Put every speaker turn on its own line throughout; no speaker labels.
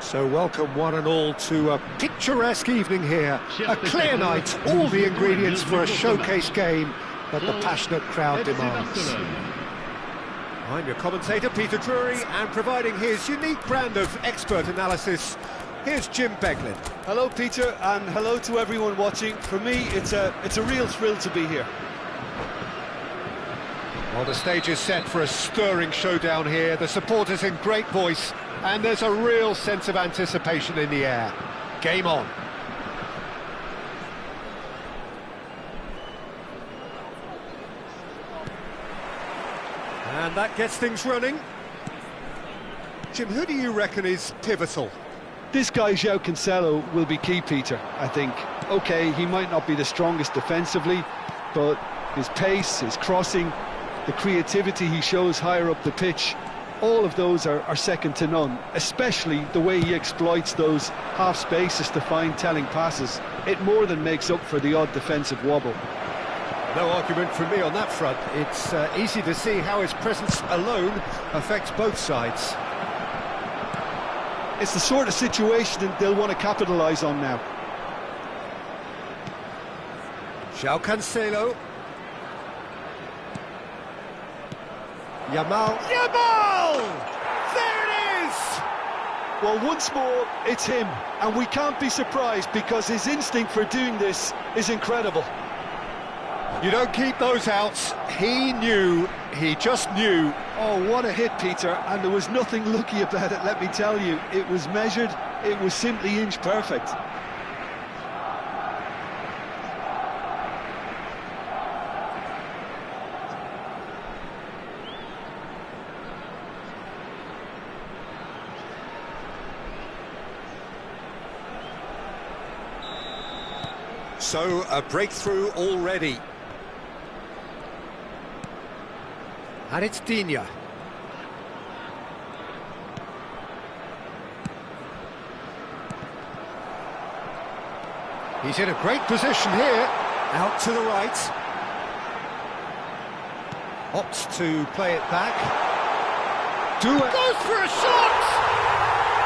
So welcome one and all to a picturesque evening here. A clear night, all the ingredients for a showcase game that the passionate crowd demands. I'm your commentator, Peter Drury, and providing his unique brand of expert analysis, here's Jim Beglin.
Hello, Peter, and hello to everyone watching. For me, it's a real thrill to be here.
Well, the stage is set for a stirring showdown here. The supporters in great voice, and there's a real sense of anticipation in the air. Game on. And that gets things running. Jim, who do you reckon is pivotal?
This guy, João Cancelo, will be key, Peter, I think. OK, he might not be the strongest defensively, but his pace, his crossing, the creativity he shows higher up the pitch, all of those are second to none, especially the way he exploits those half spaces to find telling passes. It more than makes up for the odd defensive wobble.
No argument from me on that front. It's easy to see how his presence alone affects both sides.
It's the sort of situation that they'll want to capitalise on now.
João Cancelo. Yamal. There it is!
Well, once more, it's him, and we can't be surprised because his instinct for doing this is incredible.
You don't keep those outs. He just knew.
Oh, what a hit, Peter, and there was nothing lucky about it, let me tell you. It was measured, it was simply inch perfect.
So, a breakthrough already. And it's Digne. He's in a great position here. Out to the right. Opts to play it back. Goes for a shot!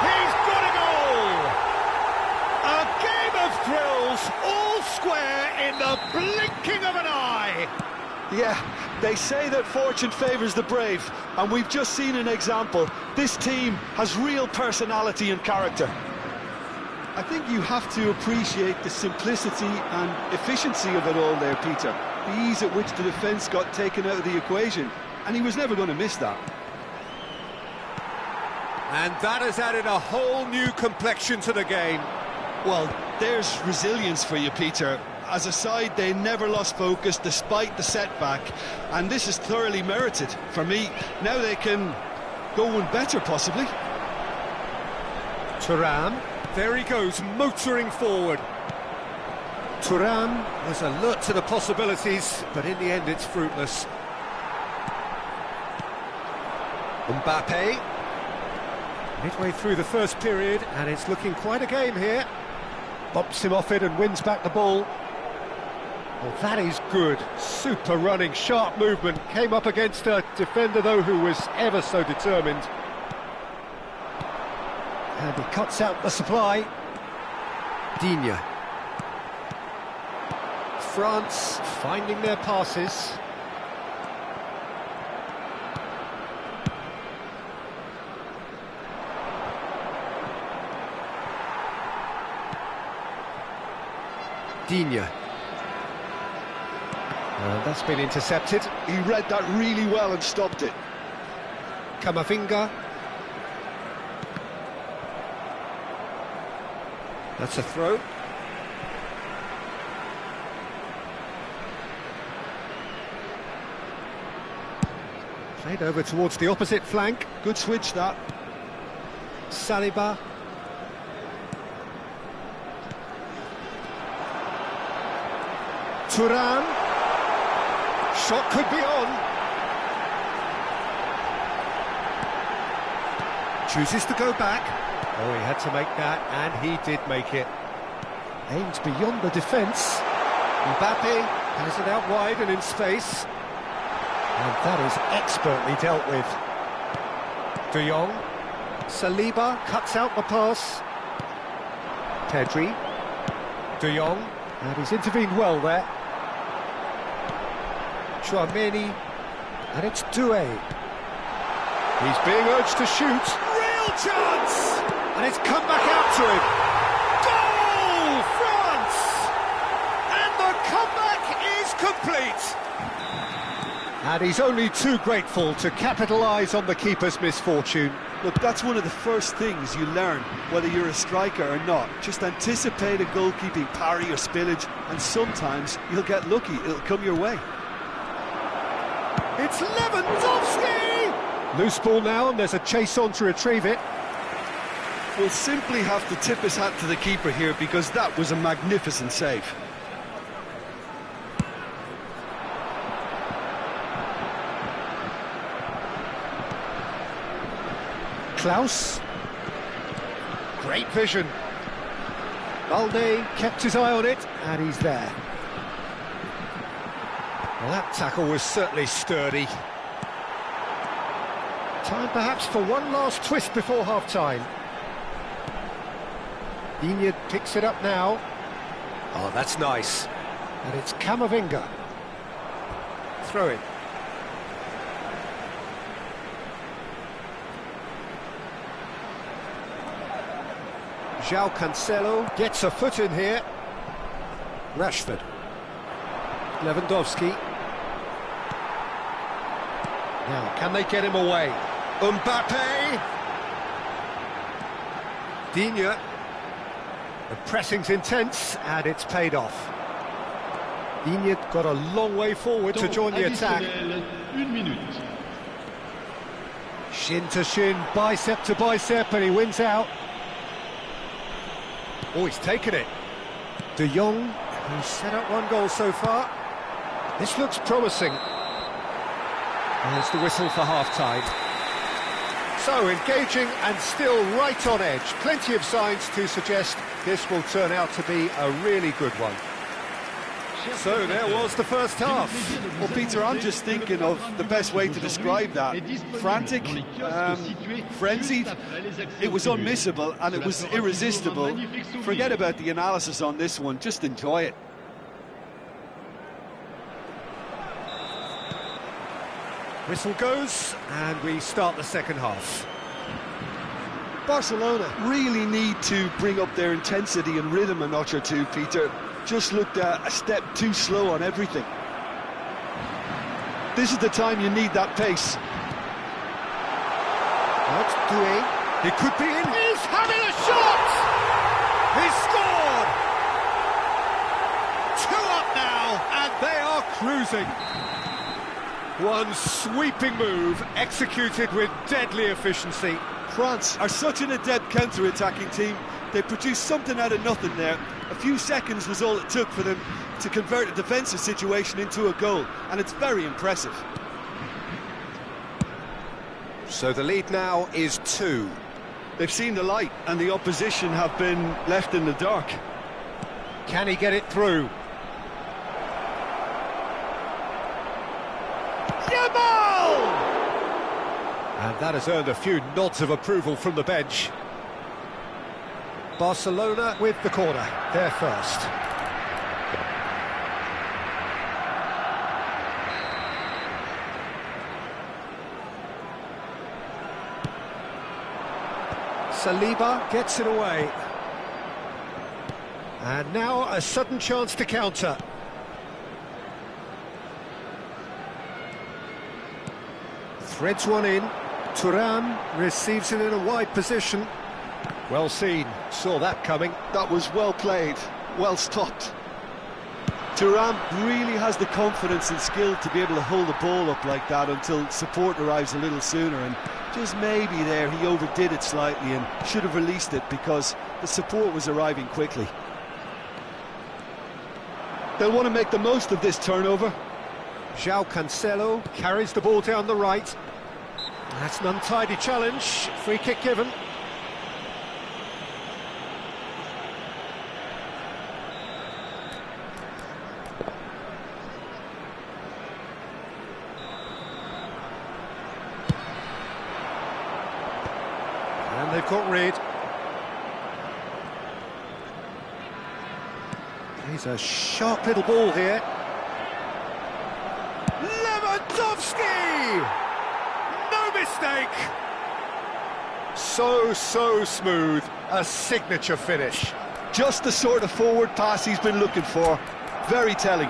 He's got a goal! A game of thrills, all square in the blinking of an eye!
Yeah, they say that fortune favours the brave, and we've just seen an example. This team has real personality and character. I think you have to appreciate the simplicity and efficiency of it all there, Peter. The ease at which the defence got taken out of the equation, and he was never going to miss that.
And that has added a whole new complexion to the game.
Well, there's resilience for you, Peter. As a side, they never lost focus despite the setback, and this is thoroughly merited. For me, now they can go one better, possibly.
Thuram, there he goes, motoring forward. Thuram was alert to the possibilities, but in the end it's fruitless. Mbappe, midway through the first period, and it's looking quite a game here. Bumps him off it and wins back the ball. Well, that is good. Super running, sharp movement. Came up against a defender, though, who was ever so determined. And he cuts out the supply. Digne. France finding their passes. Digne. That's been intercepted.
He read that really well and stopped it.
Camavinga. That's a throw. Played over towards the opposite flank.
Good switch, that.
Saliba. Thuram. Shot could be on. Chooses to go back. Oh, he had to make that, and he did make it. Aims beyond the defence. Mbappe has it out wide and in space. And that is expertly dealt with. De Jong. Saliba cuts out the pass. Pedri. De Jong. And he's intervened well there. Tchouaméni. And it's Doué. He's being urged to shoot. Real chance! And it's come back out to him. Goal! France! And the comeback is complete. And he's only too grateful to capitalise on the keeper's misfortune.
Look, that's one of the first things you learn, whether you're a striker or not. Just anticipate a goalkeeping parry or spillage, and sometimes you'll get lucky, it'll come your way.
It's Lewandowski! Loose ball now, and there's a chase on to retrieve it.
We'll simply have to tip his hat to the keeper here, because that was a magnificent save.
Klaus. Great vision. Balde kept his eye on it, and he's there. Well, that tackle was certainly sturdy. Time perhaps for one last twist before half-time. Digne picks it up now. Oh, that's nice. And it's Camavinga. Throw it. João Cancelo gets a foot in here. Rashford. Lewandowski. Now, can they get him away? Mbappe! Digne. The pressing's intense, and it's paid off. Digne got a long way forward to join the attack. Shin to shin, bicep to bicep, and he wins out. Oh, he's taken it. De Jong, who's set up one goal so far. This looks promising. There's the whistle for half-time. So, engaging and still right on edge. Plenty of signs to suggest this will turn out to be a really good one. So, there was the first half.
Well, Peter, I'm just thinking of the best way to describe that. Frantic, frenzied, it was unmissable and it was irresistible. Forget about the analysis on this one, just enjoy it.
Whistle goes, and we start the second half.
Barcelona really need to bring up their intensity and rhythm a notch or two, Peter. Just looked a step too slow on everything. This is the time you need that pace.
That's Doué. He could be in. He's having a shot! He's scored! 2 up now, and they are cruising. One sweeping move, executed with deadly efficiency.
France are such an adept counter-attacking team. They produced something out of nothing there. A few seconds was all it took for them to convert a defensive situation into a goal, and it's very impressive.
So the lead now is 2.
They've seen the light, and the opposition have been left in the dark.
Can he get it through? Yamal! And that has earned a few nods of approval from the bench. Barcelona with the corner, they're first. Saliba gets it away. And now a sudden chance to counter. Threads one in. Thuram receives it in a wide position. Well seen, saw that coming.
That was well played, well stopped. Thuram really has the confidence and skill to be able to hold the ball up like that until support arrives a little sooner, and just maybe there he overdid it slightly and should have released it because the support was arriving quickly. They'll want to make the most of this turnover.
João Cancelo carries the ball down the right. That's an untidy challenge, free kick given. And they've got rid. He's a sharp little ball here. Lewandowski! No mistake! So smooth. A signature finish.
Just the sort of forward pass he's been looking for. Very telling.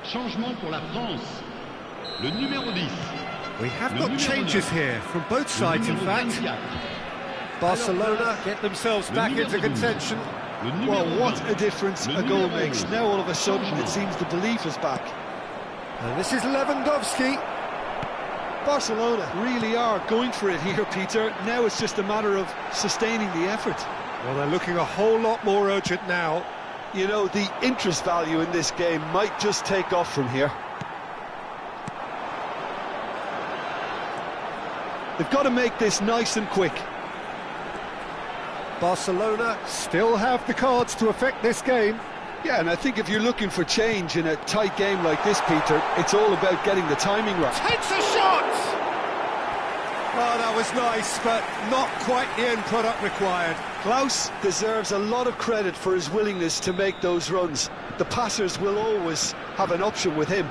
Changement pour la France. Le numéro 10.
We have got changes here from both sides, in fact. Barcelona get themselves back into contention.
Well, what a difference a goal makes. Now all of a sudden it seems the belief is back.
And this is Lewandowski.
Barcelona really are going for it here, Peter. Now it's just a matter of sustaining the effort.
Well, they're looking a whole lot more urgent now.
You know, the interest value in this game might just take off from here. They've got to make this nice and quick.
Barcelona still have the cards to affect this game.
Yeah, and I think if you're looking for change in a tight game like this, Peter, it's all about getting the timing right.
Takes a shot! Oh, that was nice, but not quite the end product required.
Klaus deserves a lot of credit for his willingness to make those runs. The passers will always have an option with him.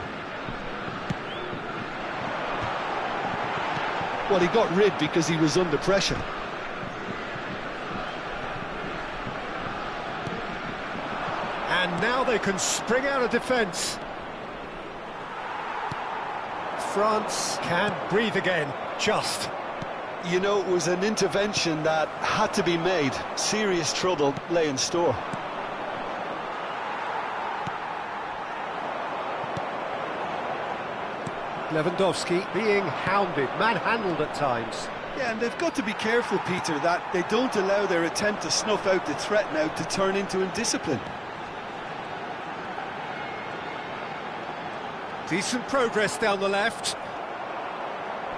Well, he got rid because he was under pressure.
And now they can spring out of defence. France can breathe again, just.
You know, it was an intervention that had to be made. Serious trouble lay in store.
Lewandowski being hounded, manhandled at times.
Yeah, and they've got to be careful, Peter, that they don't allow their attempt to snuff out the threat now to turn into indiscipline.
Decent progress down the left.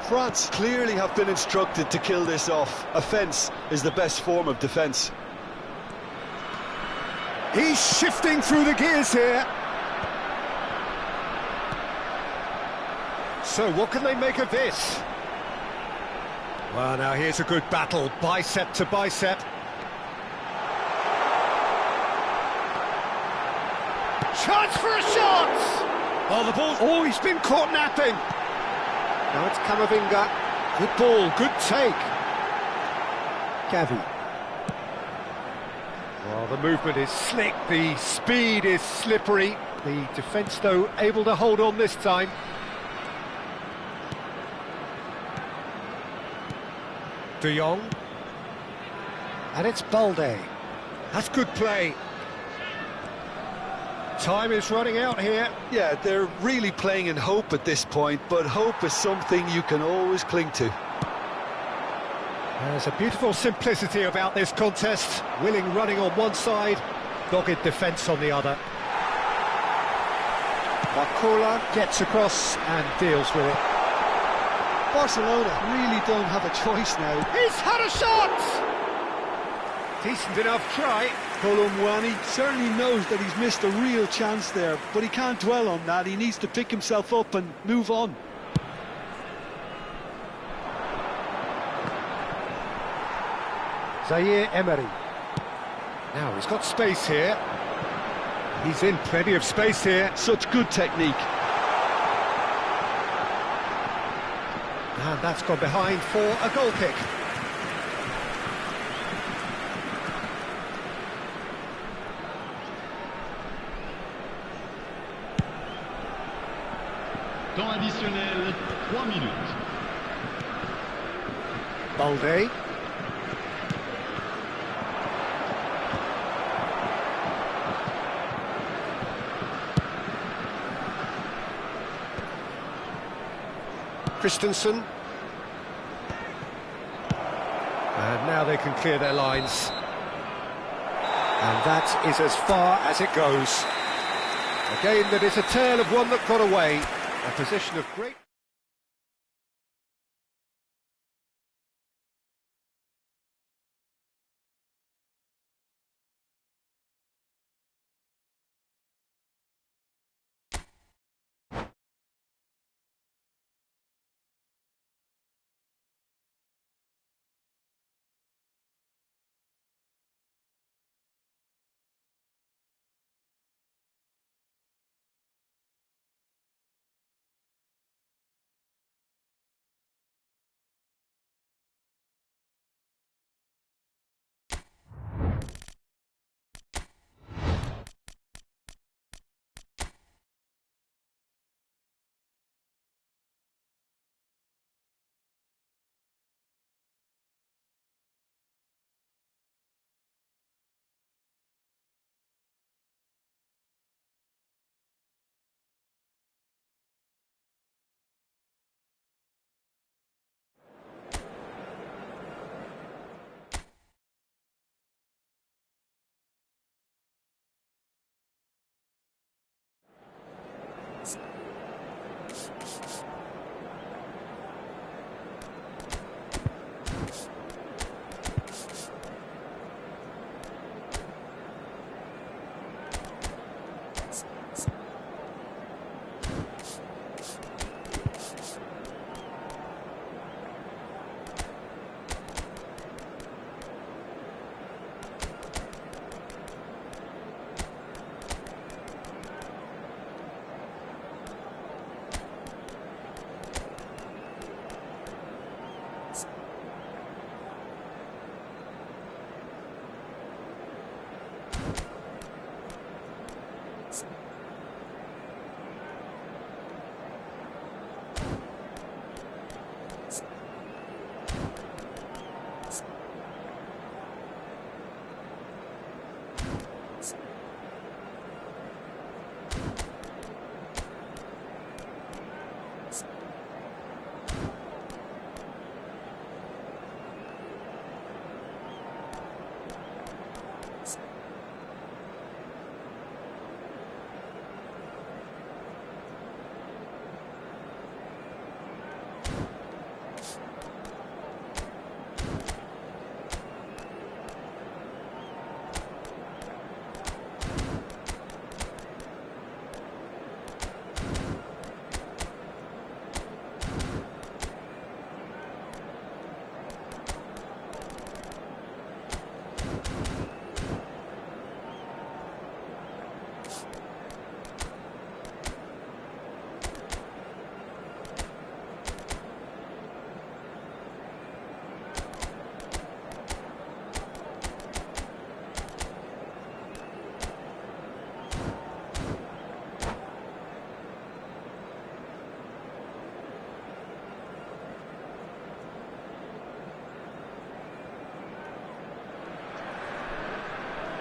France clearly have been instructed to kill this off. Offence is the best form of defence.
He's shifting through the gears here. So what can they make of this? Well, now here's a good battle, bicep to bicep. Chance for a shot! Oh, the ball... Oh, he's been caught napping. Now it's Camavinga. Good ball, good take. Gavi. Well, the movement is slick, the speed is slippery. The defence, though, able to hold on this time. De Jong. And it's Balde. That's good play. Time is running out here.
Yeah, they're really playing in hope at this point, but hope is something you can always cling to.
There's a beautiful simplicity about this contest. Willing running on one side, dogged defence on the other. Barcola gets across and deals with it.
Barcelona really don't have a choice now.
He's had a shot! Decent enough try.
Kolo Muani certainly knows that he's missed a real chance there, but he can't dwell on that. He needs to pick himself up and move on.
Zaire Emery. Now he's got space here. He's in plenty of space here.
Such good technique.
And that's gone behind for a goal kick.
Temps additionnel, 3 minutes.
Balde. Christensen. And now they can clear their lines. And that is as far as it goes. A game that is a tale of one that got away. A position of great...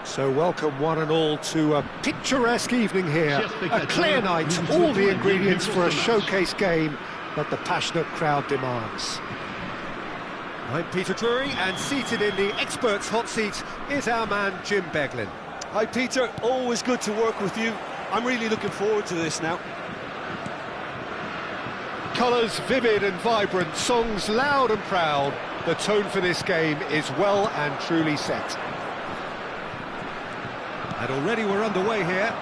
So welcome one and all to a picturesque evening here, a clear night, all the ingredients for a showcase game that the passionate crowd demands. I'm Peter Drury, and seated in the experts' hot seat is our man Jim Beglin.
Hi Peter, always good to work with you. I'm really looking forward to this now.
Colours vivid and vibrant, songs loud and proud. The tone for this game is well and truly set. And already we're underway here.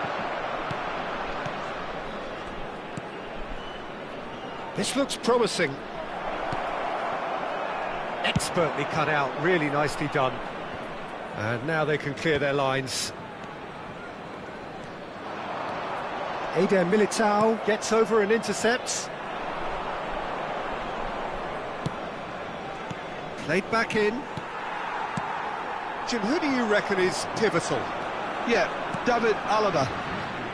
This looks promising. expertly cut out, really nicely done. And now they can clear their lines. Eder Militao gets over and intercepts. Played back in. Jim, who do you reckon is pivotal?
Yeah, David Alaba,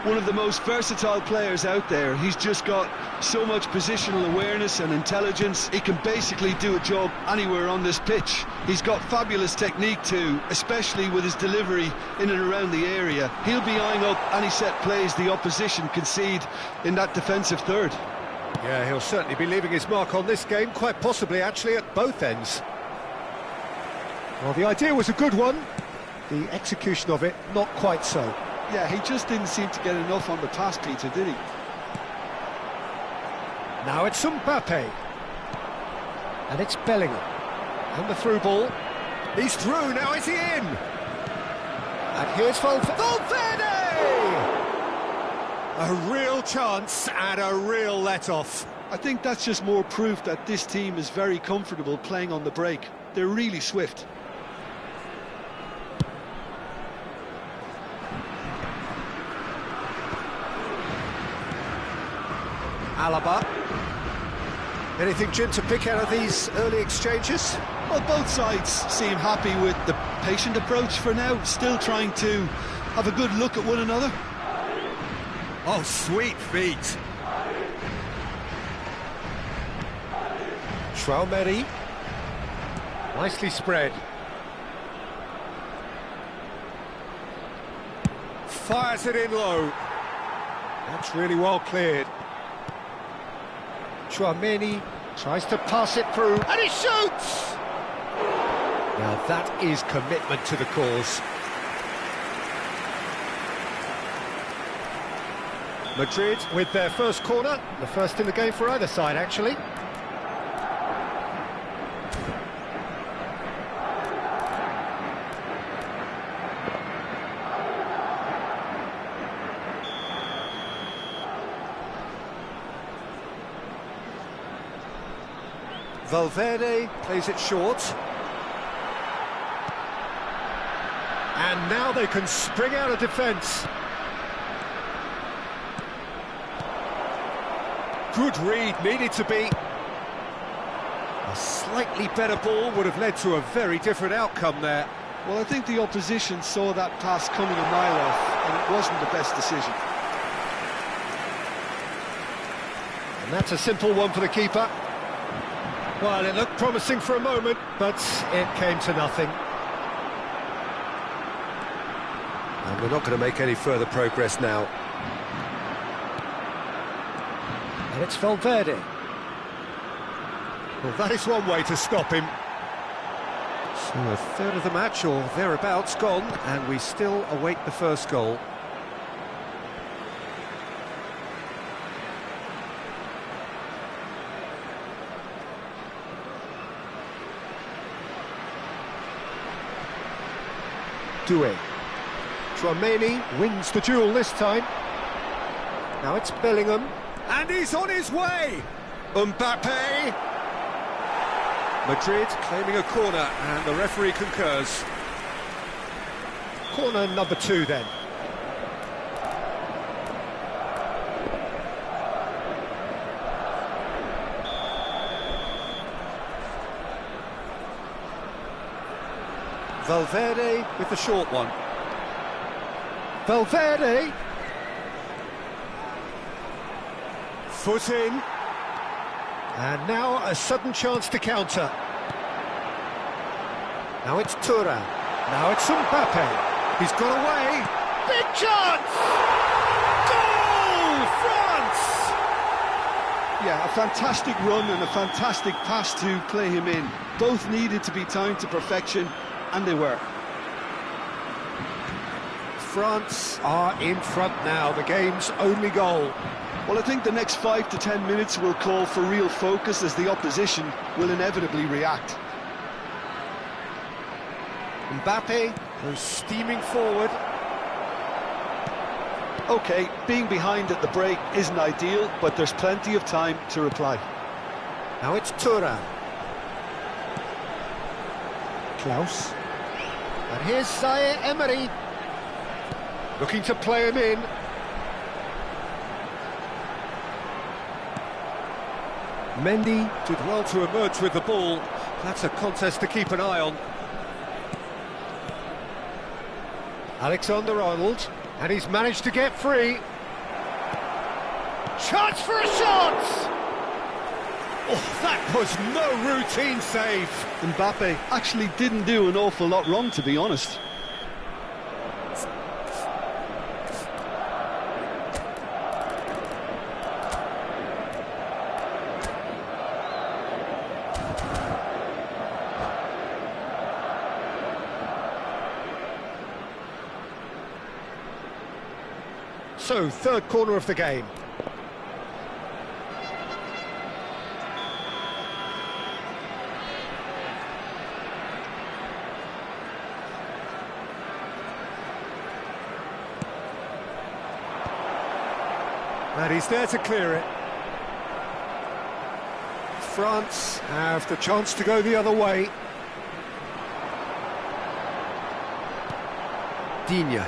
one of the most versatile players out there. He's just got so much positional awareness and intelligence. He can basically do a job anywhere on this pitch. He's got fabulous technique too, especially with his delivery in and around the area. He'll be eyeing up any set plays the opposition concede in that defensive third.
Yeah, he'll certainly be leaving his mark on this game, quite possibly actually at both ends. Well, the idea was a good one, the execution of it not quite so.
Yeah, he just didn't seem to get enough on the pass, Peter, did he?
Now it's Mbappe. And it's Bellingham. And the through ball. He's through, now is he in? And here's Valverde! A real chance and a real let-off.
I think that's just more proof that this team is very comfortable playing on the break. They're really swift.
Alaba. Anything, Jim, to pick out of these early exchanges?
Well, both sides seem happy with the patient approach for now, still trying to have a good look at one another.
Oh, sweet feet. Traumeri. Nicely spread. Fires it in low. That's really well cleared. Chouameni tries to pass it through, and he shoots! Now that is commitment to the cause. Madrid with their first corner, the first in the game for either side, actually. Valverde plays it short. And now they can spring out of defence. Good read, needed to be. A slightly better ball would have led to a very different outcome there.
Well, I think the opposition saw that pass coming a mile off, and it wasn't the best decision.
And that's a simple one for the keeper. Well, it looked promising for a moment, but it came to nothing. And we're not going to make any further progress now. And it's Valverde. Well, that is one way to stop him. So a third of the match, or thereabouts, gone, and we still await the first goal. Doué. Chouameni wins the duel this time. Now it's Bellingham. And he's on his way! Mbappe! Madrid claiming a corner, and the referee concurs. Corner number 2 then. Valverde with the short one. Valverde! Foot in. And now a sudden chance to counter. Now it's Thuram. Now it's Mbappe. He's got away. Big chance! Goal! France!
Yeah, a fantastic run and a fantastic pass to play him in. Both needed to be timed to perfection, and they were.
France are in front now, the game's only goal.
Well, I think the next 5 to 10 minutes will call for real focus, as the opposition will inevitably react.
Mbappe goes steaming forward.
OK, being behind at the break isn't ideal, but there's plenty of time to reply.
Now it's Thuram. Klaus. And here's Zaire Emery. Looking to play him in. Mendy did well to emerge with the ball. That's a contest to keep an eye on. Alexander-Arnold, and he's managed to get free. Chance for a shot! Oh, that was no routine save.
Mbappe actually didn't do an awful lot wrong, to be honest.
So, third corner of the game. And he's there to clear it. France have the chance to go the other way. Digne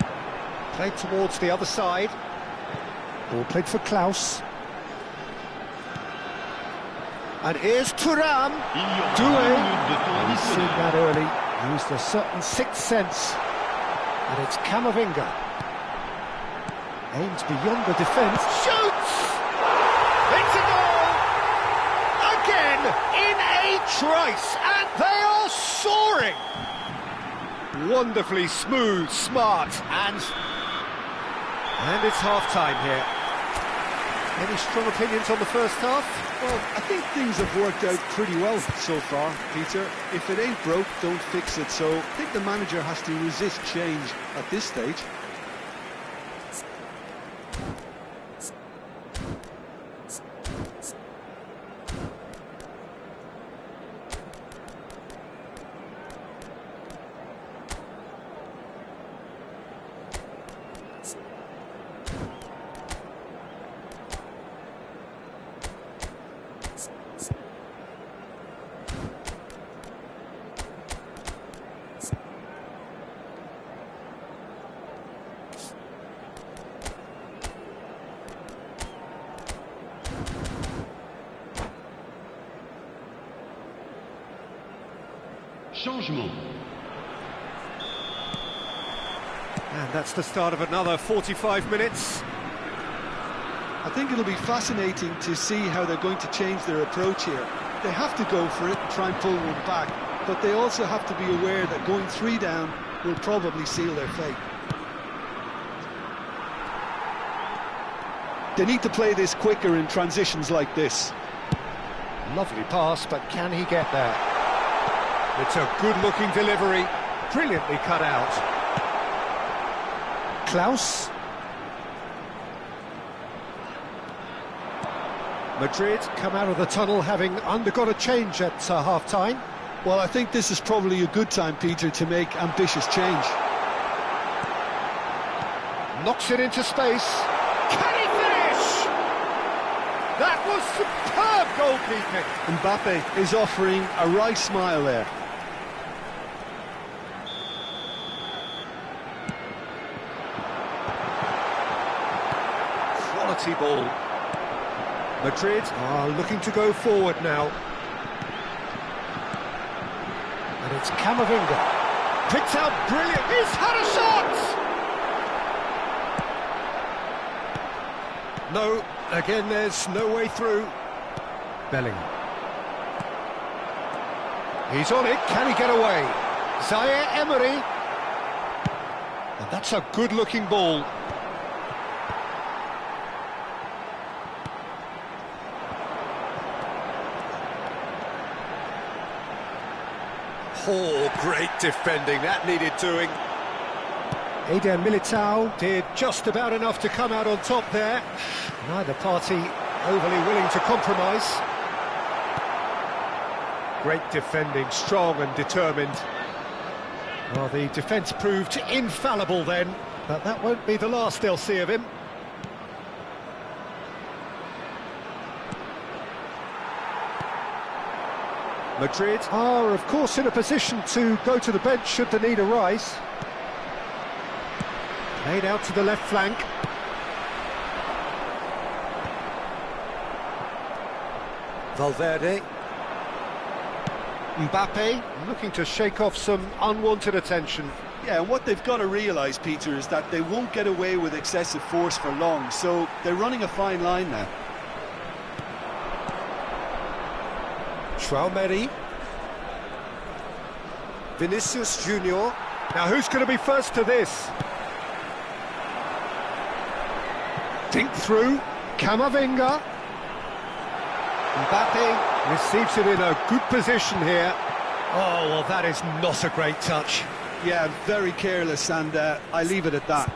played towards the other side. Ball played for Klaus. And here's Thuram. Doué. He's seen that early. Used a certain sixth sense. And it's Camavinga. Aims beyond the defence. Shoots! It's a goal! Again, in a trice. And they are soaring. Wonderfully smooth, smart, and it's half-time here. Any strong opinions on the first half?
Well, I think things have worked out pretty well so far, Peter. If it ain't broke, don't fix it. So I think the manager has to resist change at this stage.
Changement.
And that's the start of another 45 minutes.
I think it'll be fascinating to see how they're going to change their approach here. They have to go for it and try and pull one back, but they also have to be aware that going 3 down will probably seal their fate. They need to play this quicker in transitions like this.
Lovely pass, but can he get there? It's a good-looking delivery, brilliantly cut out. Klaus. Madrid come out of the tunnel having undergone a change at half-time.
Well, I think this is probably a good time, Peter, to make ambitious change.
Knocks it into space. Can he finish? That was superb goalkeeping.
Mbappe is offering a wry smile there.
Quality ball. Madrid are looking to go forward now. And it's Camavinga. Picked out brilliant. He's had a shot! No, again there's no way through. Bellingham. He's on it. Can he get away? Zaire Emery. And that's a good-looking ball. Oh, great defending, that needed doing. Eder Militao did just about enough to come out on top there. Neither party overly willing to compromise. Great defending, strong and determined. Well, the defence proved infallible then, but that won't be the last they'll see of him. Madrid are, of course, in a position to go to the bench should the need arise. Played out to the left flank. Valverde. Mbappe looking to shake off some unwanted attention.
Yeah, and what they've got to realise, Peter, is that they won't get away with excessive force for long, so they're running a fine line now.
Traoré. Vinicius Junior. Now who's going to be first to this? Dink through. Camavinga. Mbappe receives it in a good position here. Oh, well, that is not a great touch.
Yeah, very careless, and I leave it at that.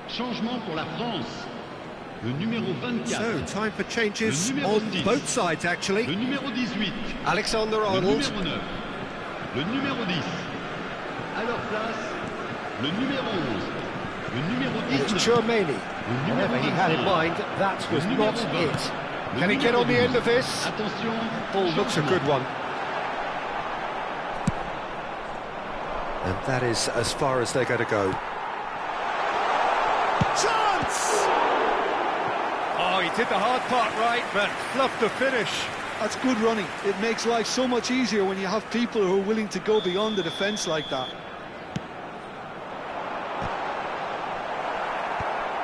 Changement pour la France. Le numéro 24.
So, time for changes
numéro
on
10.
both sides, actually.
Le numéro 18.
Alexander
Le
Arnold.
numéro 9. Le numéro 10. À leur place, le numéro 11. Le numéro
It's
19.
Tchouaméni.
Le numéro
Whatever he had in
21.
mind, that was
Le numéro
not
20.
it.
Le
Can he get
numéro
on the
12.
end of this?
Attention.
Ball looks a
changement.
good one. And that is as far as they're going to go. Chance! Oh, he did the hard part right, but fluffed the finish.
That's good running. It makes life so much easier when you have people who are willing to go beyond the defence like that.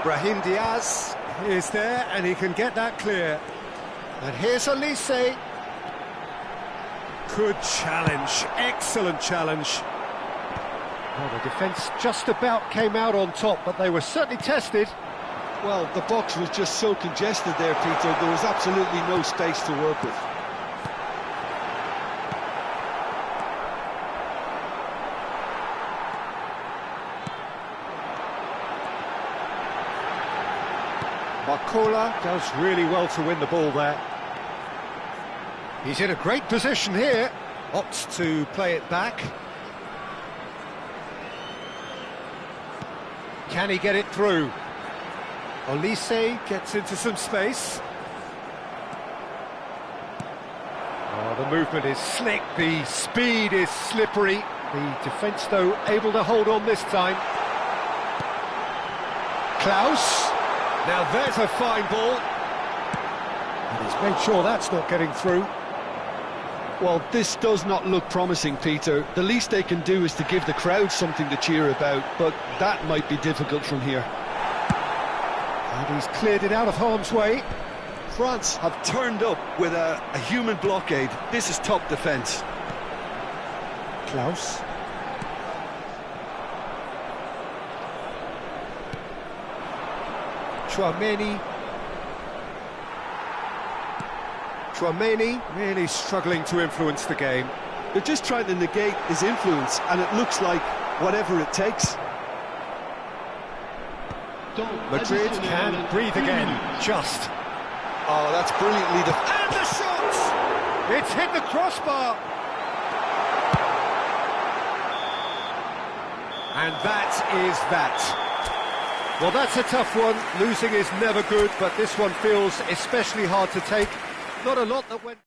Brahim Diaz is there, and he can get that clear. And here's Olise. Good challenge, excellent challenge. Well, the defence just about came out on top, but they were certainly tested.
Well, the box was just so congested there, Peter. There was absolutely no space to work with.
Barcola does really well to win the ball there. He's in a great position here. Opts to play it back. Can he get it through? Olise gets into some space. Oh, the movement is slick, the speed is slippery. The defence, though, able to hold on this time. Klaus. Now there's a fine ball. And he's made sure that's not getting through.
Well, this does not look promising, Peter. The least they can do is to give the crowd something to cheer about, but that might be difficult from here.
And he's cleared it out of harm's way.
France have turned up with a human blockade. This is top defence.
Klaus. Tchouaméni. Tchouaméni really struggling to influence the game.
They're just trying to negate his influence, and it looks like whatever it takes.
Madrid can breathe again, just.
Oh, that's brilliantly done.
And the shot! It's hit the crossbar! And that is that. Well, that's a tough one. Losing is never good, but this one feels especially hard to take. Not a lot that went...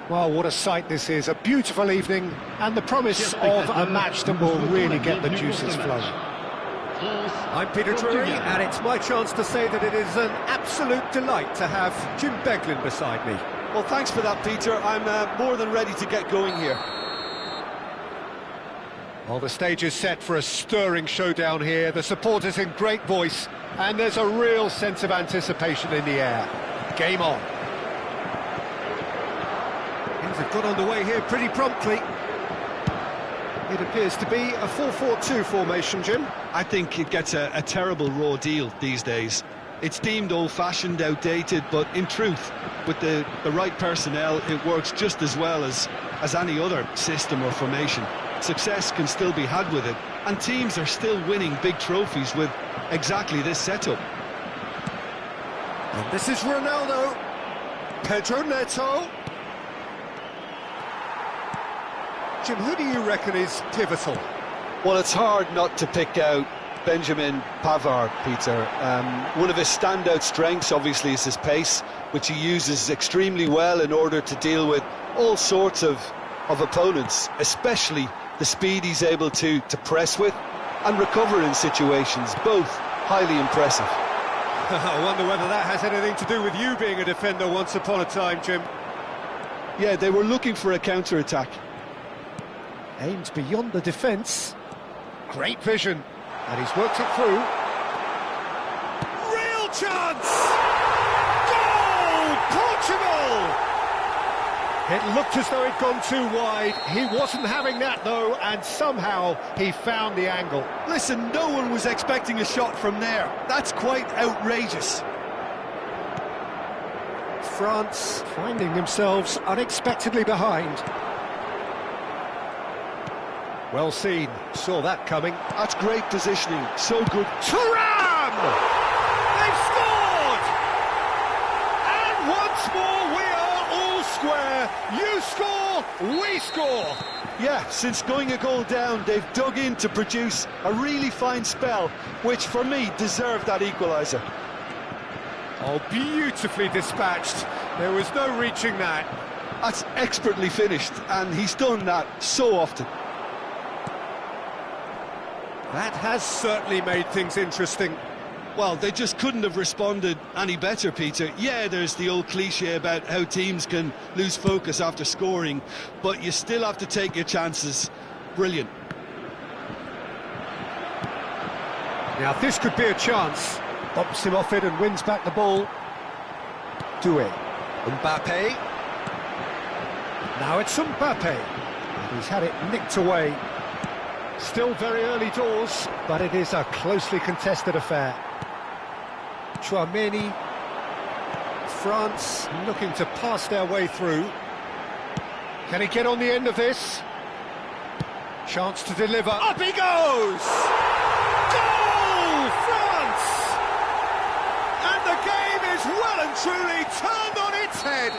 Well, what a sight this is, a beautiful evening, and the promise of a match that will really get the juices flowing. I'm Peter Drury, and it's my chance to say that it is an absolute delight to have Jim Beglin beside me.
Well, thanks for that, Peter. I'm more than ready to get going here.
Well, the stage is set for a stirring showdown here, the supporters in great voice, and there's a real sense of anticipation in the air. Game on. Things have got underway here pretty promptly. It appears to be a 4-4-2 formation, Jim.
I think it gets a terrible raw deal these days. It's deemed old-fashioned, outdated, but in truth, with the right personnel, it works just as well as any other system or formation. Success can still be had with it, and teams are still winning big trophies with exactly this setup.
And this is Ronaldo. Pedro Neto. Jim, who do you reckon is pivotal?
Well, it's hard not to pick out Benjamin Pavard, Peter. One of his standout strengths, obviously, is his pace, which he uses extremely well in order to deal with all sorts of opponents, especially the speed he's able to press with and recover in situations, both highly impressive.
I wonder whether that has anything to do with you being a defender once upon a time, Jim.
Yeah, they were looking for a counter-attack.
Aims beyond the defence. Great vision. And he's worked it through. Real chance! Goal! Portugal! It looked as though it'd gone too wide. He wasn't having that, though, and somehow he found the angle.
Listen, no one was expecting a shot from there. That's quite outrageous.
France finding themselves unexpectedly behind. Well seen, saw that coming.
That's great positioning, so good.
Thuram! They've scored! And once more we are all square. You score, we score.
Yeah, since going a goal down, they've dug in to produce a really fine spell, which for me deserved that equaliser.
Oh, beautifully dispatched. There was no reaching that.
That's expertly finished, and he's done that so often.
That has certainly made things interesting.
Well, they just couldn't have responded any better, Peter. Yeah, there's the old cliche about how teams can lose focus after scoring, but you still have to take your chances. Brilliant.
Now, this could be a chance. Bumps him off it and wins back the ball. Doué. Mbappe. Now it's Mbappe. And he's had it nicked away. Still very early doors, but it is a closely contested affair. Tchouaméni. France looking to pass their way through. Can he get on the end of this? Chance to deliver. Up he goes! Goal! France! And the game is well and truly turned on its head.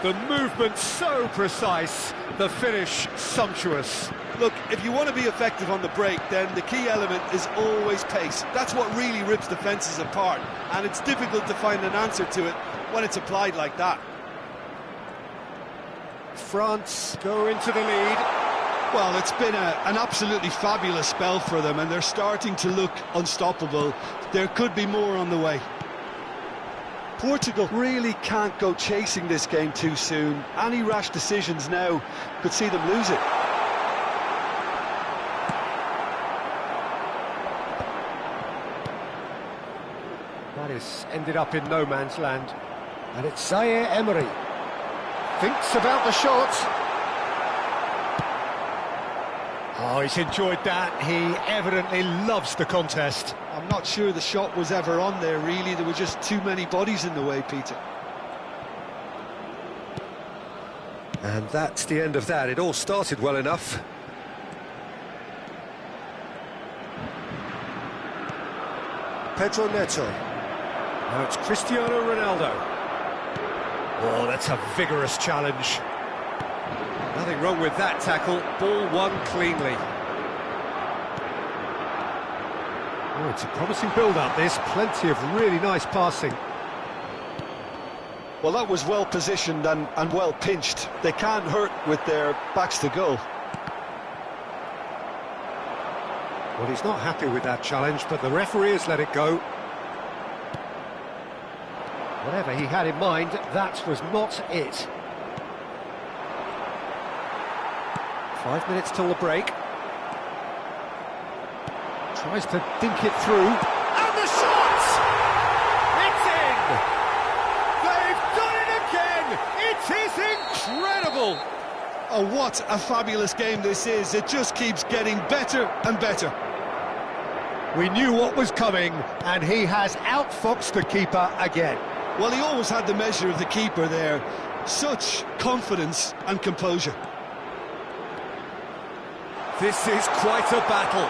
The movement so precise, the finish sumptuous.
Look, if you want to be effective on the break, then the key element is always pace. That's what really rips defences apart, and it's difficult to find an answer to it when it's applied like that.
France go into the lead.
Well, it's been an absolutely fabulous spell for them, and they're starting to look unstoppable. There could be more on the way. Portugal really can't go chasing this game too soon. Any rash decisions now could see them lose it.
That is ended up in no man's land. And it's Zaire Emery. Thinks about the shot. Oh, he's enjoyed that. He evidently loves the contest.
I'm not sure the shot was ever on there, really. There were just too many bodies in the way, Peter.
And that's the end of that. It all started well enough. Pedro Neto. Now it's Cristiano Ronaldo. Oh, that's a vigorous challenge. Nothing wrong with that tackle. Ball won cleanly. Oh, it's a promising build-up, this. Plenty of really nice passing.
Well, that was well positioned and well pinched. They can't hurt with their backs to goal.
Well, he's not happy with that challenge, but the referee has let it go. Whatever he had in mind, that was not it. 5 minutes till the break. Tries to dink it through. And the shot! It's in! They've done it again! It is incredible!
Oh, what a fabulous game this is. It just keeps getting better and better.
We knew what was coming, and he has outfoxed the keeper again.
Well, he always had the measure of the keeper there. Such confidence and composure.
This is quite a battle.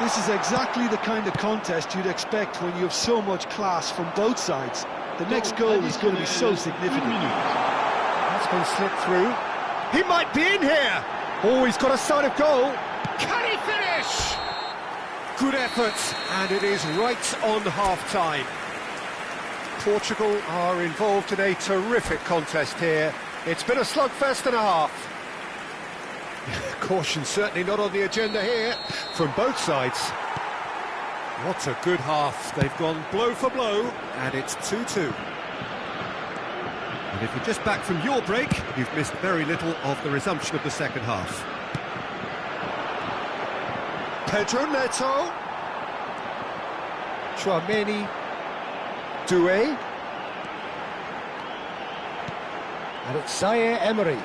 This is exactly the kind of contest you'd expect when you have so much class from both sides. The next goal is going to be so significant.
That's been slipped through. He might be in here. Oh, he's got a sight of goal. Can he finish? Good effort, and it is right on half-time. Portugal are involved in a terrific contest here. It's been a slugfest and a half. Caution certainly not on the agenda here from both sides. What a good half. They've gone blow for blow, and it's 2-2. And if you're just back from your break, you've missed very little of the resumption of the second half. Pedro Neto. Tchouaméni. Doué. And it's Zaire Emery.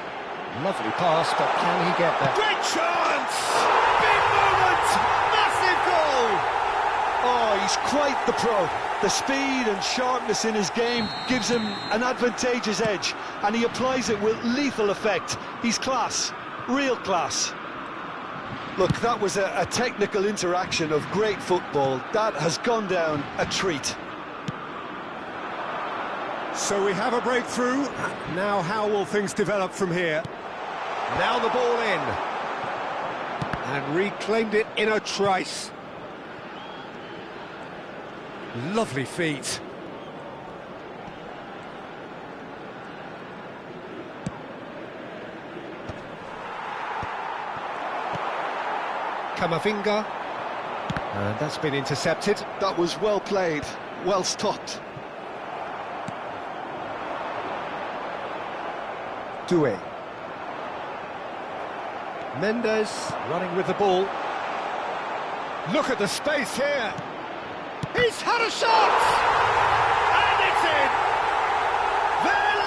Lovely pass, but can he get there? Great chance! Big moment! Massive goal!
Oh, he's quite the pro. The speed and sharpness in his game gives him an advantageous edge, and he applies it with lethal effect. He's class, real class. Look, that was a technical interaction of great football. That has gone down a treat.
So we have a breakthrough. Now how will things develop from here? Now the ball in. And reclaimed it in a trice. Lovely feet. Camavinga. And that's been intercepted.
That was well played, well stopped.
Doué. Mendes running with the ball. Look at the space here. He's had a shot! And it's in! They're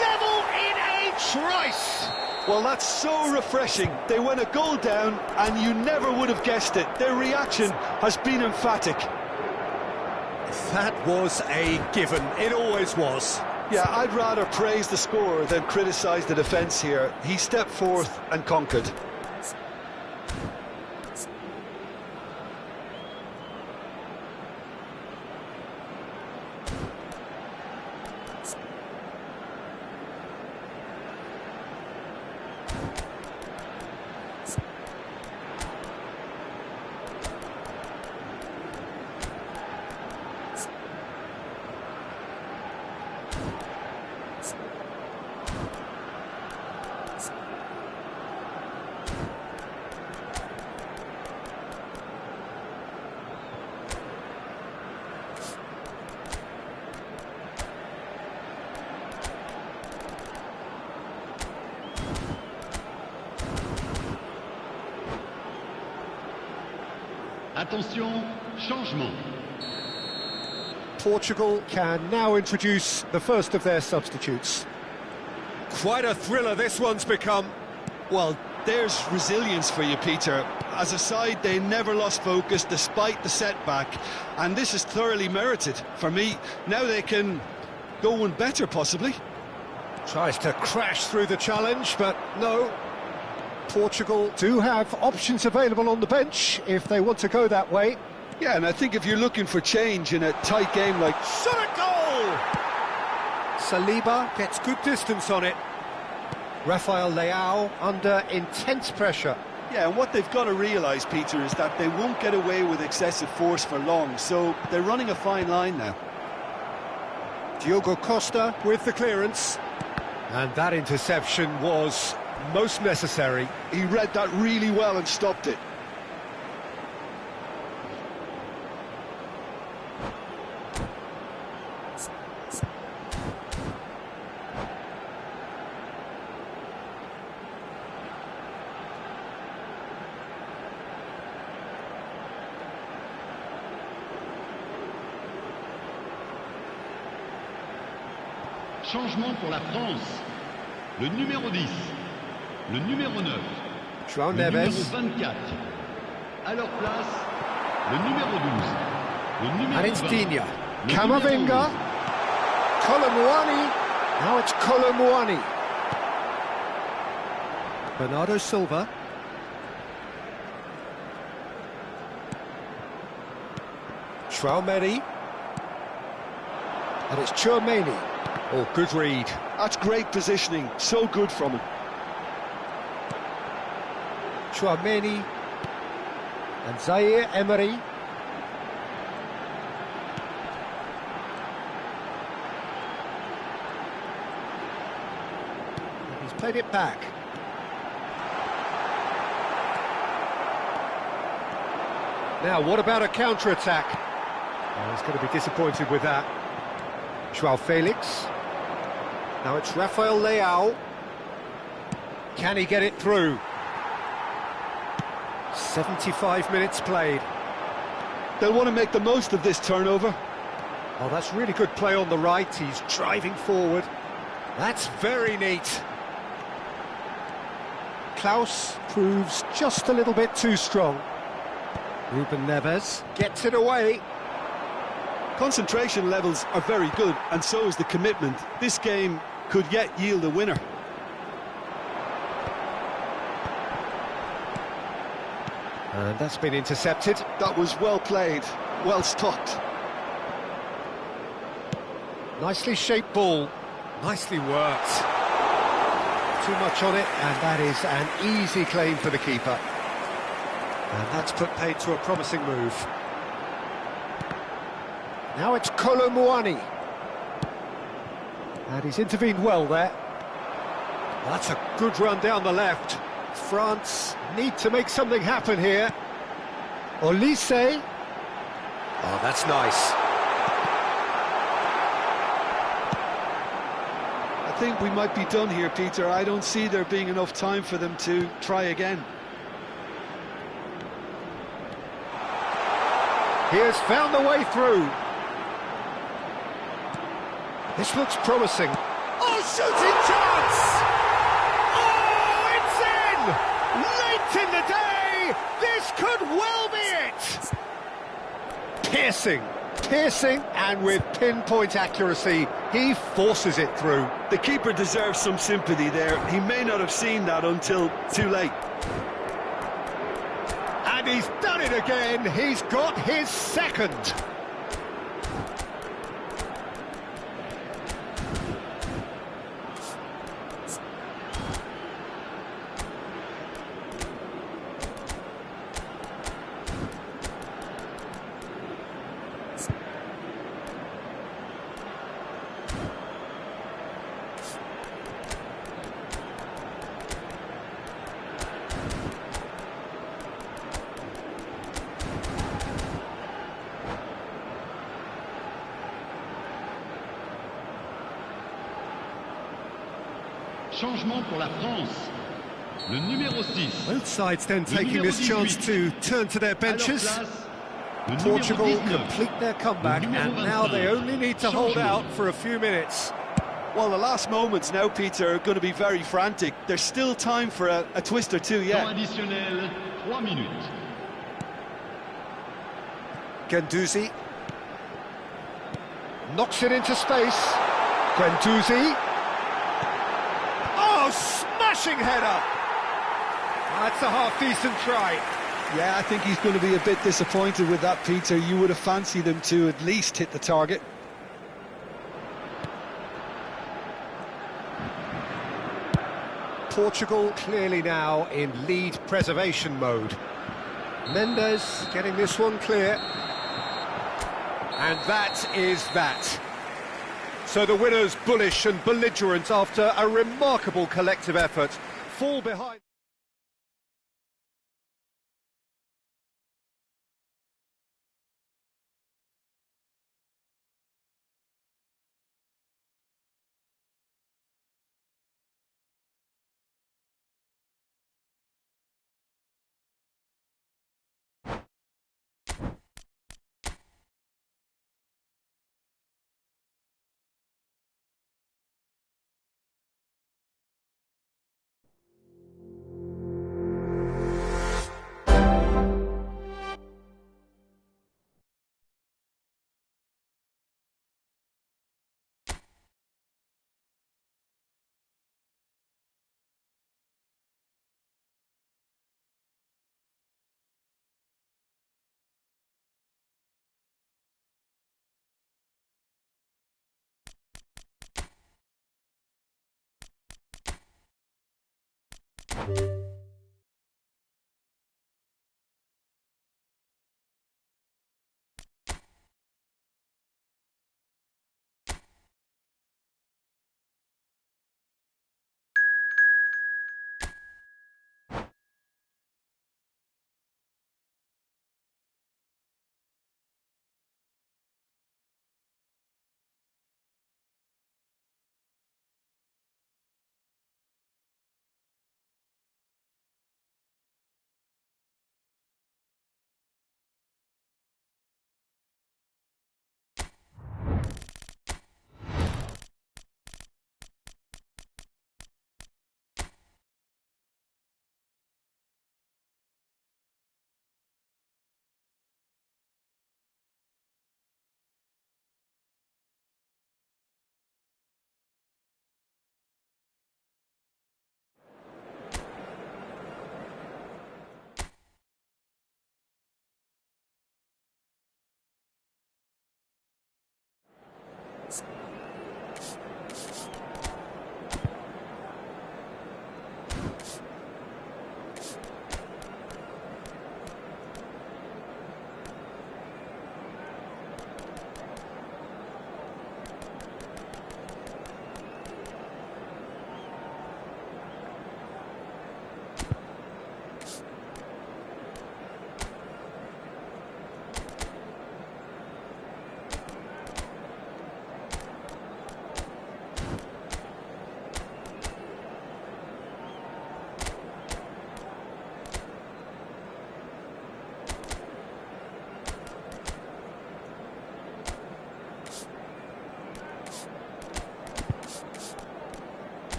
level in a trice!
Well, that's so refreshing. They went a goal down, and you never would have guessed it. Their reaction has been emphatic.
That was a given. It always was.
Yeah, I'd rather praise the scorer than criticise the defence here. He stepped forth and conquered.
Attention, changement.
Portugal can now introduce the first of their substitutes. Quite a thriller this one's become.
Well, there's resilience for you, Peter. As a side, they never lost focus despite the setback, and this is thoroughly merited for me. Now they can go one better, possibly.
Tries to crash through the challenge, but no. Portugal do have options available on the bench if they want to go that way.
Yeah, and I think if you're looking for change in a tight game like...
Shot a goal! Saliba gets good distance on it. Rafael Leao under intense pressure.
Yeah, and what they've got to realise, Peter, is that they won't get away with excessive force for long, so they're running a fine line now.
Diogo Costa with the clearance. And that interception was most necessary.
He read that really well and stopped it.
Changement pour la France. Le numéro 10, le numéro 9,
João
le numéro
Neves.
24. À leur place, le numéro 12, le numéro
And it's
20,
Digne.
le
Camavinga.
numéro
Colomwani. Now it's Colomwani. Bernardo Silva. Tchouaméni. And it's Tchouaméni. Oh, good read.
That's great positioning, so good from him.
Tchouaméni. And Zaire Emery. He's played it back. Now, what about a counter-attack? Oh, he's going to be disappointed with that. João Felix. Now it's Rafael Leao. Can he get it through? 75 minutes played.
They'll want to make the most of this turnover.
Oh, that's really good play on the right. He's driving forward. That's very neat. Klaus proves just a little bit too strong. Ruben Neves gets it away.
Concentration levels are very good, and so is the commitment. This game could yet yield a winner.
And that's been intercepted.
That was well played, well stopped.
Nicely shaped ball. Nicely worked. Too much on it, and that is an easy claim for the keeper. And that's put paid to a promising move. Now it's Colomwani. And he's intervened well there. That's a good run down the left. France need to make something happen here. Olise. Oh, that's nice.
I think we might be done here, Peter. I don't see there being enough time for them to try again.
He has found the way through. This looks promising. Oh, shooting chance! Oh, it's in! Late in the day, this could well be it! Piercing, and with pinpoint accuracy, he forces it through.
The keeper deserves some sympathy there. He may not have seen that until too late.
And he's done it again. He's got his second.
Changement pour la France. Le numéro 6.
Both sides then taking this chance to turn to their benches. Portugal complete their comeback, and now they only need to hold out for a few minutes.
Well, the last moments now, Peter, are going to be very frantic. There's still time for a twist or two yet.
Temps additionnel, 3 minutes.
Guendouzi knocks it into space. Guendouzi. Oh, smashing header! That's a half-decent try.
Yeah, I think he's going to be a bit disappointed with that, Peter. You would have fancied him to at least hit the target.
Portugal clearly now in lead preservation mode. Mendes getting this one clear. And that is that. So the winners bullish and belligerent after a remarkable collective effort. Fall behind.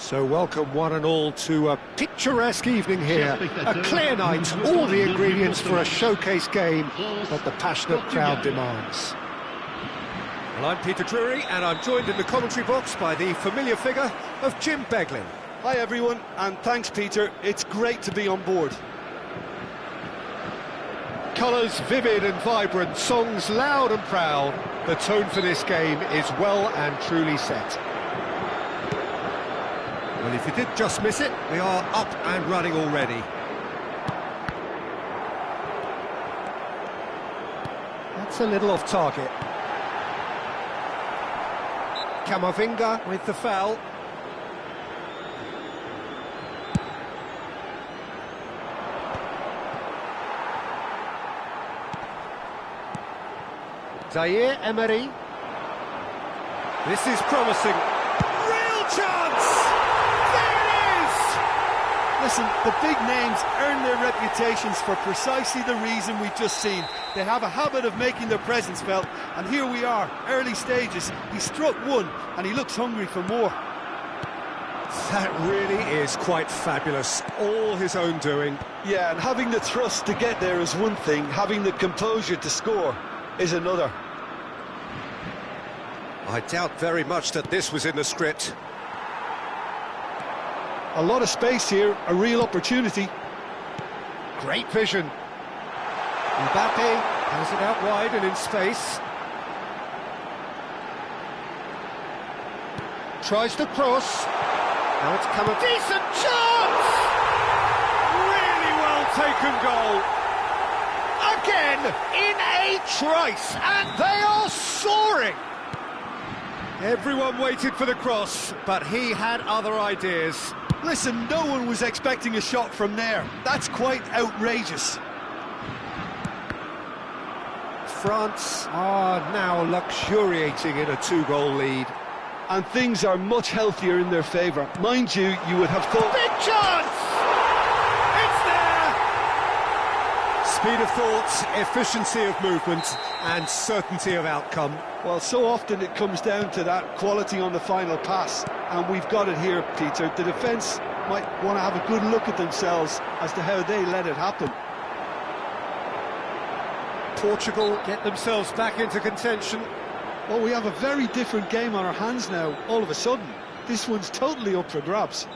So welcome one and all to a picturesque evening here, a clear night, all the ingredients for a showcase game that the passionate crowd demands. Well, I'm Peter Drury and I'm joined in the commentary box by the familiar figure of Jim Beglin.
Hi everyone, and thanks Peter, it's great to be on board.
colours vivid and vibrant, songs loud and proud. The tone for this game is well and truly set. Well, if you did just miss it, we are up and running already. That's a little off target. Camavinga with the foul. Zaire Emery. This is promising. Real chance! There it is!
Listen, the big names earn their reputations for precisely the reason we've just seen. They have a habit of making their presence felt, and here we are, early stages. He struck one, and he looks hungry for more.
That really is quite fabulous. All his own doing.
Yeah, and having the thrust to get there is one thing, having the composure to score is another.
I doubt very much that this was in the script.
A lot of space here, a real opportunity.
Great vision. Mbappe has it out wide and in space. Tries to cross. Now it's come a decent chance! Really well taken goal. Again, in a trice, and they are soaring! Everyone waited for the cross, but he had other ideas.
Listen, no one was expecting a shot from there. That's quite outrageous.
France are now luxuriating in a two-goal lead.
And things are much healthier in their favour. Mind you, you would have thought...
Big chance! It's there! Speed of thought, efficiency of movement, and certainty of outcome.
Well, so often it comes down to that quality on the final pass. And we've got it here, Peter. The defence might want to have a good look at themselves as to how they let it happen.
Portugal get themselves back into contention.
Well, we have a very different game on our hands now, all of a sudden. This one's totally up for grabs.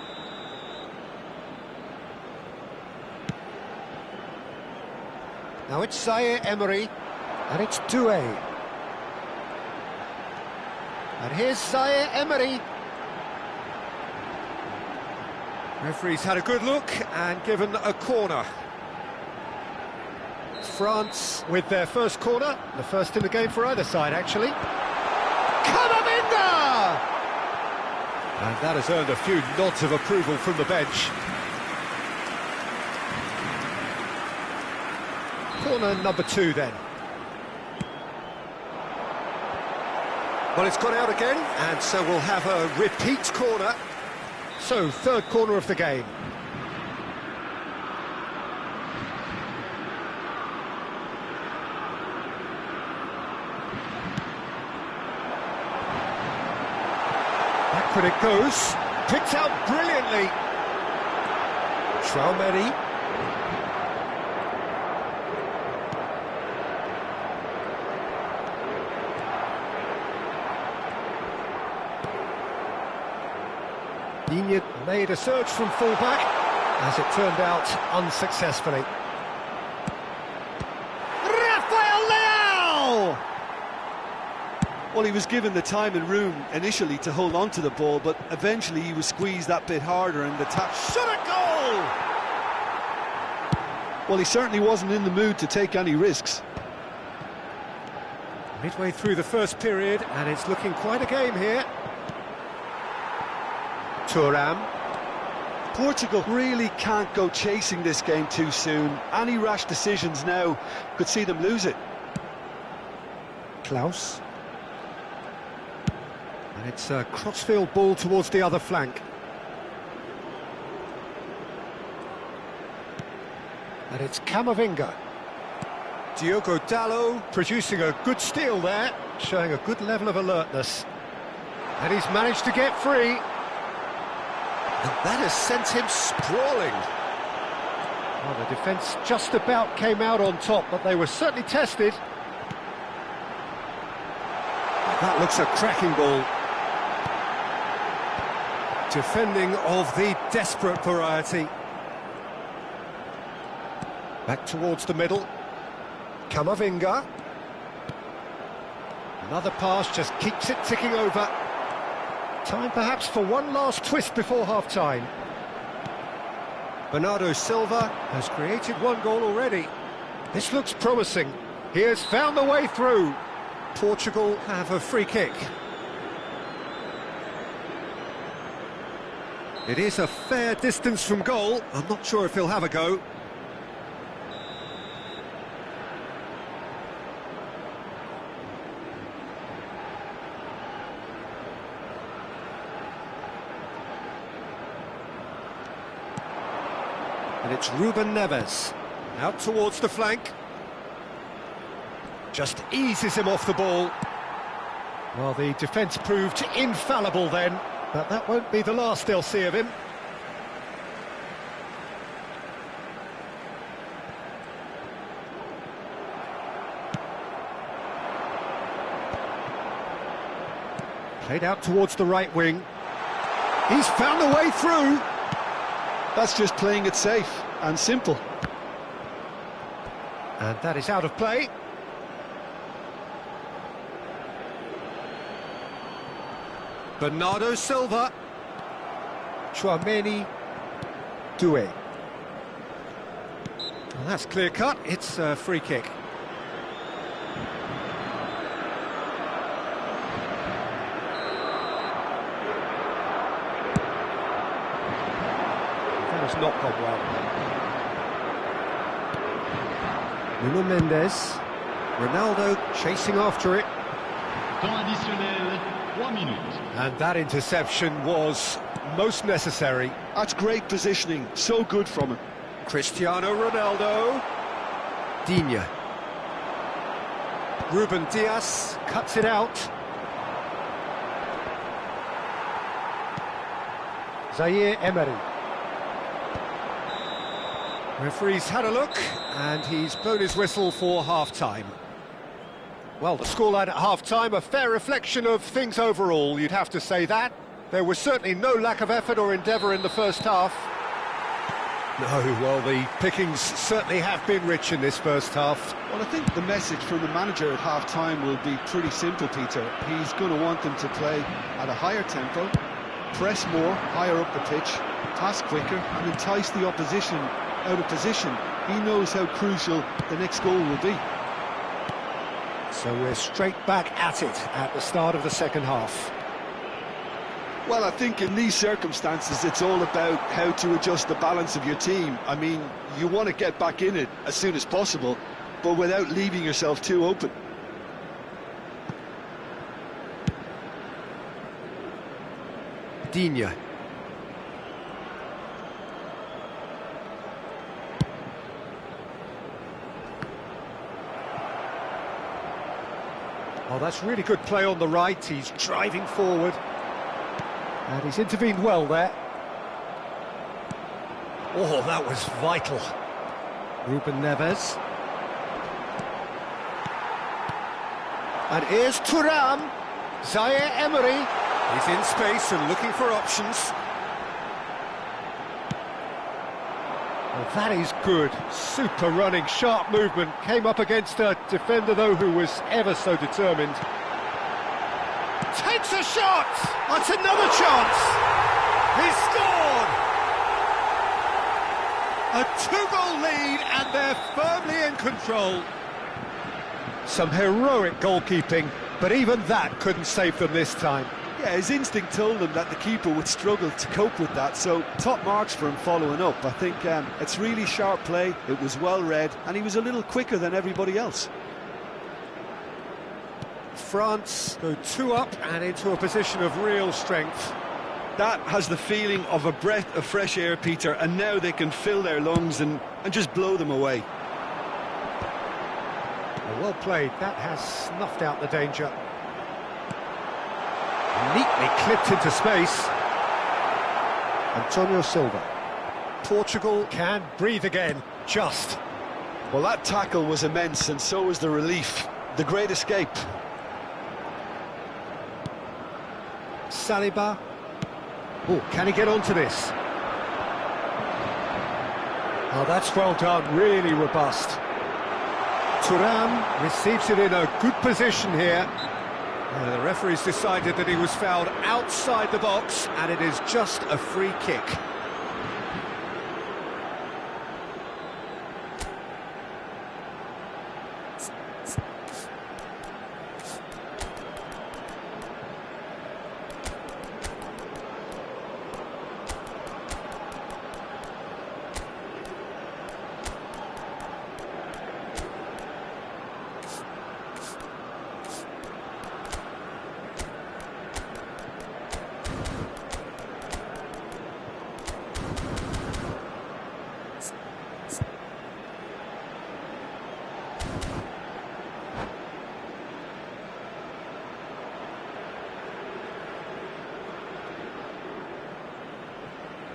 Now it's Zaire Emery, and it's Doué. And here's Zaire Emery. Referee's had a good look and given a corner. France with their first corner, the first in the game for either side, actually. Camavinga! And that has earned a few nods of approval from the bench. Corner number 2 then. Well, it's gone out again, and so we'll have a repeat corner. So, third corner of the game. Backward it goes, picked out brilliantly. Traoré. Digne made a surge from full-back, as it turned out unsuccessfully. Rafael Leao!
Well, he was given the time and room initially to hold on to the ball, but eventually he was squeezed that bit harder and the tap...
Shot a goal!
Well, he certainly wasn't in the mood to take any risks.
Midway through the first period, and it's looking quite a game here. Thuram.
Portugal really can't go chasing this game too soon. Any rash decisions now could see them lose it.
Klaus. And it's a crossfield ball towards the other flank. And it's Camavinga. Diogo Dalot producing a good steal there, showing a good level of alertness. And he's managed to get free. And that has sent him sprawling. Well, the defence just about came out on top, but they were certainly tested. That looks a cracking ball. Defending of the desperate variety. Back towards the middle. Camavinga. Another pass just keeps it ticking over. Time perhaps for one last twist before half-time. Bernardo Silva has created one goal already. This looks promising. He has found the way through. Portugal have a free kick. It is a fair distance from goal. I'm not sure if he'll have a go. And it's Ruben Neves, out towards the flank. Just eases him off the ball. Well, the defence proved infallible then, but that won't be the last they'll see of him. Played out towards the right wing. He's found a way through.
That's just playing it safe and simple.
And that is out of play. Bernardo Silva. Tchouaméni Doué. Well, that's clear cut. It's a free kick. Not gone well. Nuno Mendes. Ronaldo chasing after it.
Temps additionnel, 3 minutes.
And that interception was most necessary.
That's great positioning, so good from him.
Cristiano Ronaldo. Digne. Ruben Dias cuts it out. Zaire Emery. Referee's had a look, and he's blown his whistle for half-time. Well, the scoreline at half-time, a fair reflection of things overall, you'd have to say that. There was certainly no lack of effort or endeavour in the first half. No, well, the pickings certainly have been rich in this first half.
Well, I think the message from the manager at half-time will be pretty simple, Peter. He's going to want them to play at a higher tempo, press more, higher up the pitch, pass quicker, and entice the opposition out of position. He knows how crucial the next goal will be.
So we're straight back at it at the start of the second half.
Well, I think in these circumstances it's all about how to adjust the balance of your team. I mean, you want to get back in it as soon as possible, but without leaving yourself too open.
Digne. Oh, that's really good play on the right. He's driving forward. And he's intervened well there. Oh, that was vital. Ruben Neves. And here's Thuram. Zaire Emery. He's in space and looking for options. Well, that is good. Super running, sharp movement. Came up against a defender, though, who was ever so determined. Takes a shot! That's another chance! He scored! A two-goal lead, and they're firmly in control. Some heroic goalkeeping, but even that couldn't save them this time.
Yeah, his instinct told him that the keeper would struggle to cope with that, so top marks for him following up. I think it's really sharp play, it was well read, and he was a little quicker than everybody else.
France go 2 up and into a position of real strength.
That has the feeling of a breath of fresh air, Peter, and now they can fill their lungs and just blow them away.
Well played, that has snuffed out the danger. Neatly clipped into space. Antonio Silva. Portugal can breathe again, just.
Well, that tackle was immense, and so was the relief. The great escape.
Saliba. Oh, can he get onto this? Oh, that's well done, really robust. Thuram receives it in a good position here. The referee's decided that he was fouled outside the box, and it is just a free kick.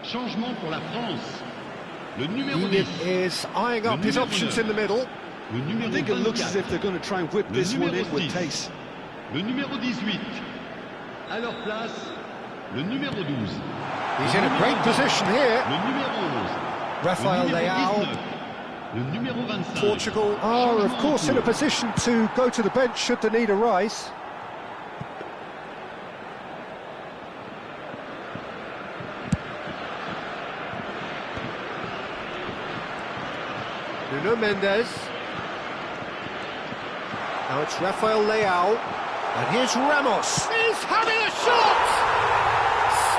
Changement pour la France. Le numéro 10.
Is eyeing up his options in the middle.
Le numéro
I think it looks as if
24.
they're going to try and whip
Le
this one
numéro
in with
6.
pace.
Le numéro 18. À leur place, le numéro 12.
He's in a great position here.
Le numéro 11.
Rafael
le numéro
Leao.
19. Le numéro 25.
Portugal are, of course, in a position to go to the bench should the need arise. Nuno Mendes. Now it's Rafael Leao. And here's Ramos. He's having a shot!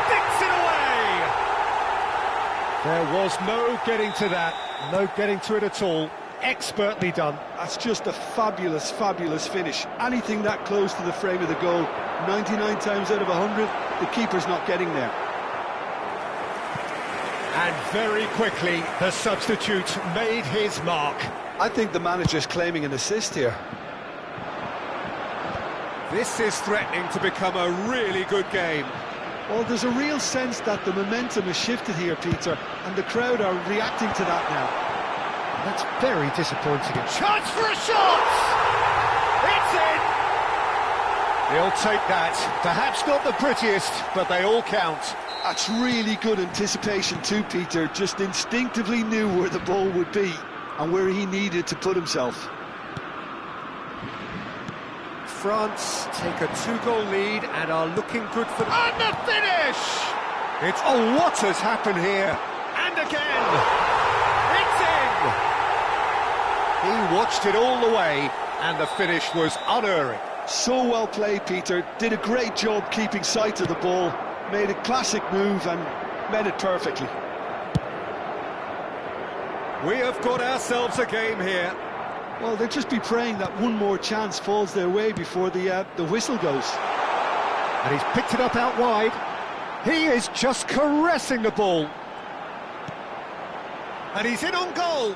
Sticks it away! There was no getting to that. No getting to it at all. Expertly done.
That's just a fabulous, fabulous finish. Anything that close to the frame of the goal, 99 times out of 100, the keeper's not getting there.
And very quickly, the substitute made his mark.
I think the manager's claiming an assist here.
This is threatening to become a really good game.
Well, there's a real sense that the momentum has shifted here, Peter, and the crowd are reacting to that now.
That's very disappointing. Chance for a shot! It's in! He'll take that. Perhaps not the prettiest, but they all count.
That's really good anticipation too, Peter. Just instinctively knew where the ball would be and where he needed to put himself.
France take a 2-goal lead and are looking good for... And the finish! It's... Oh, what has happened here? And again! It's in! He watched it all the way, and the finish was unerring.
So well played, Peter. Did a great job keeping sight of the ball. Made a classic move and met it perfectly.
We have got ourselves a game here.
Well, they'll just be praying that one more chance falls their way before the whistle goes.
And he's picked it up out wide. He is just caressing the ball. And he's in on goal.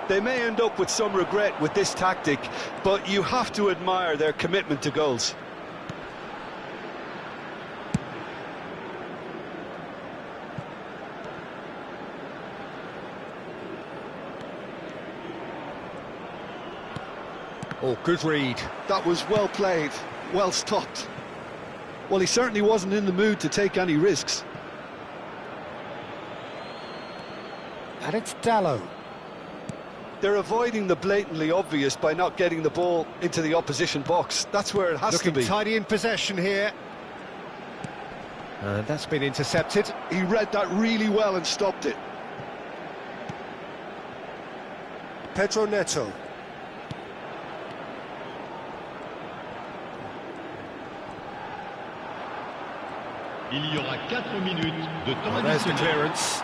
They may end up with some regret with this tactic, but you have to admire their commitment to goals.
Oh, good read.
That was well played, well stopped. Well, he certainly wasn't in the mood to take any risks.
And it's Dalot.
They're avoiding the blatantly obvious by not getting the ball into the opposition box. That's where it has to be.
Looking tidy in possession here. And that's been intercepted.
He read that really well and stopped it.
Pedro Neto.
Il y aura 4 minutes de temps
There's the
additionnel.
clearance.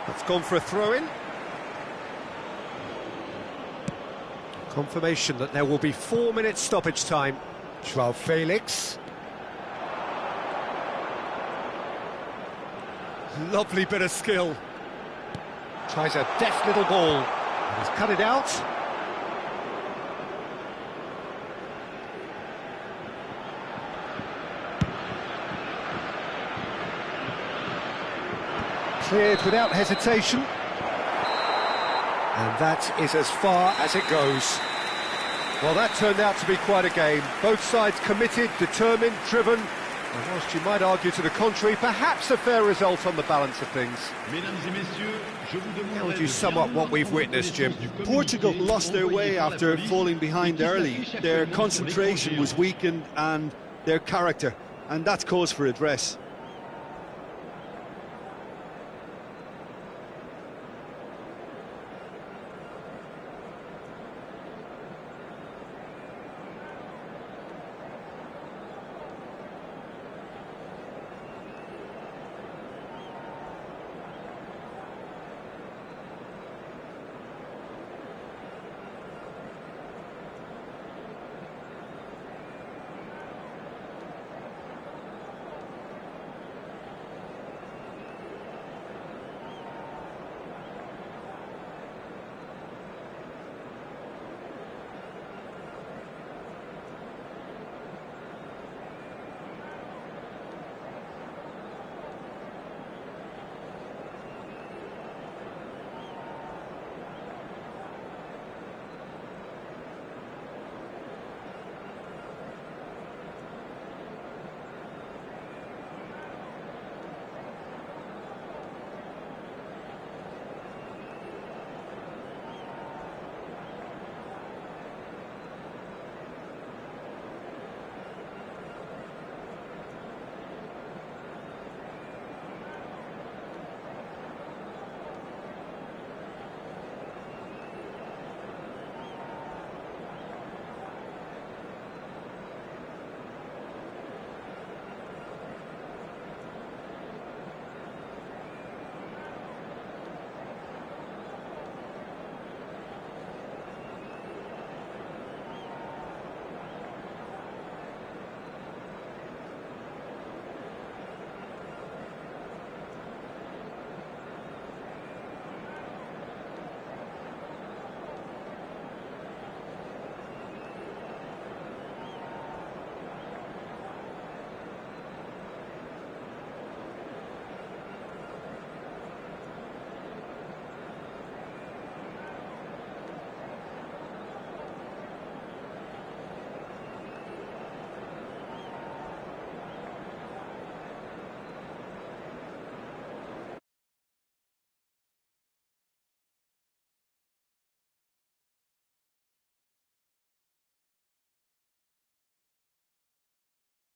That's gone for a throw-in. Confirmation that there will be 4 minutes stoppage time. Joao Felix. Lovely bit of skill. Tries a deft little ball. He's cut it out. Cleared without hesitation. And that is as far as it goes. Well, that turned out to be quite a game. Both sides committed, determined, driven, And whilst you might argue to the contrary, perhaps a fair result on the balance of things.
Mesdames et messieurs, je vous demande.
How would you sum up what we've witnessed, Jim?
Portugal lost their way after falling behind early. Their concentration was weakened and their character, and that's cause for address.